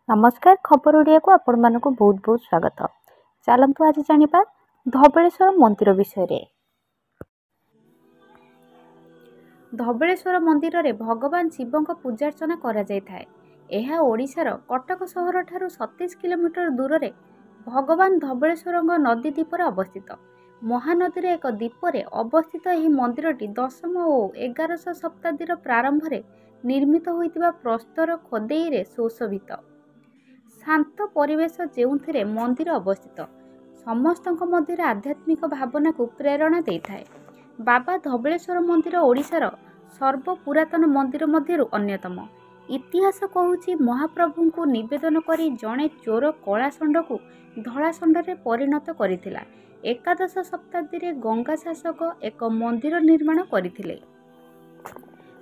नमस्कार खबर ओडिया को आपण मानक बहुत बहुत स्वागत। चलतु आज जानिबा धबलेश्वर मंदिर विषय। धबलेश्वर मंदिर रे भगवान शिव पूजार्चना करा जाय थाए। यह ओडिशार कटक सहर ठारू 27 किलोमीटर दूर रे भगवान धबलेश्वर नदी द्वीपर अवस्थित। महानदी रे एक द्वीपर अवस्थित यह मंदिरटी 10वीं और 11श शताब्दीर प्रारंभ में निर्मित होइतिबा प्रस्तर खोदेई रे सुशोभित। शांत परिवेश जेउथिरे मंदिर अवस्थित समस्तक मध्य आध्यात्मिक भावना को प्रेरणा देइथाए। बाबा धबलेश्वर मंदिर ओडिशार सर्वपुरातन मंदिर मध्यरु अन्यतम। इतिहास कहूछि महाप्रभु को निवेदन करी जड़े चोर कलाषंड को धलाषंड रे परिणत करिथिला। एकादश शताब्दी रे गंगा शासक एक मंदिर निर्माण करथिले।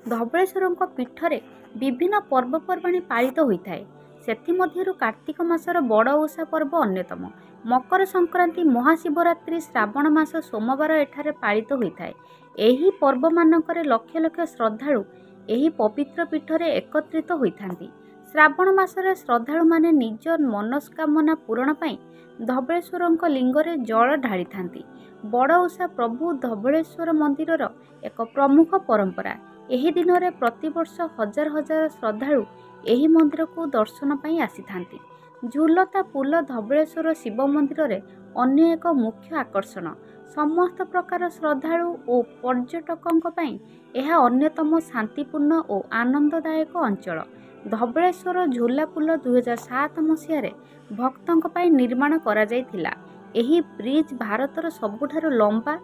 धबलेश्वर पीठरे विभिन्न पर्वपर्वाणी पालित होइथाए। सेथिमध्यरु कार्तिक मासर बड़ ओषा पर्व अन्यतम। मकर संक्रांति, महाशिवरात्रि, श्रावण मास सोमवार एठारे पालित होइथाए। एही पर्व मानकरे लक्ष लक्ष श्रद्धालु एही पवित्र पीठरे एकत्रित होइथांती। श्रावण मासरे श्रद्धालु माने निज मनस्कामना पूरण पई धबलेश्वरଙ୍କ लिंगरे जल ढाळिथांती। बड़ ओषा प्रभु धबलेश्वर मंदिरर एक प्रमुख परंपरा। एही दिनरे प्रतिवर्ष हजार हजार श्रद्धालु एही मंदिर को दर्शन पाई आसीथांती। झुलता पुल धबलेश्वर शिव मंदिर रे अन्य एक मुख्य आकर्षण। समस्त प्रकार श्रद्धालु और पर्यटकंक पई यह अन्यतम शांतिपूर्ण और आनंददायक अंचल। धबलेश्वर झुला पुल 2007 मसीह भक्तों पई निर्माण करा जायथिला। एही ब्रिज भारतर सबुठारु लंबा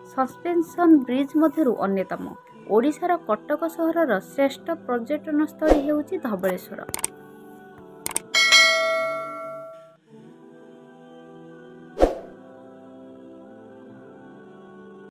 सस्पेंशन ब्रिज मध्यरु अन्यतम। ओडिशार कटक सहरर श्रेष्ठ पर्यटन स्थली हेउछि धबलेश्वर।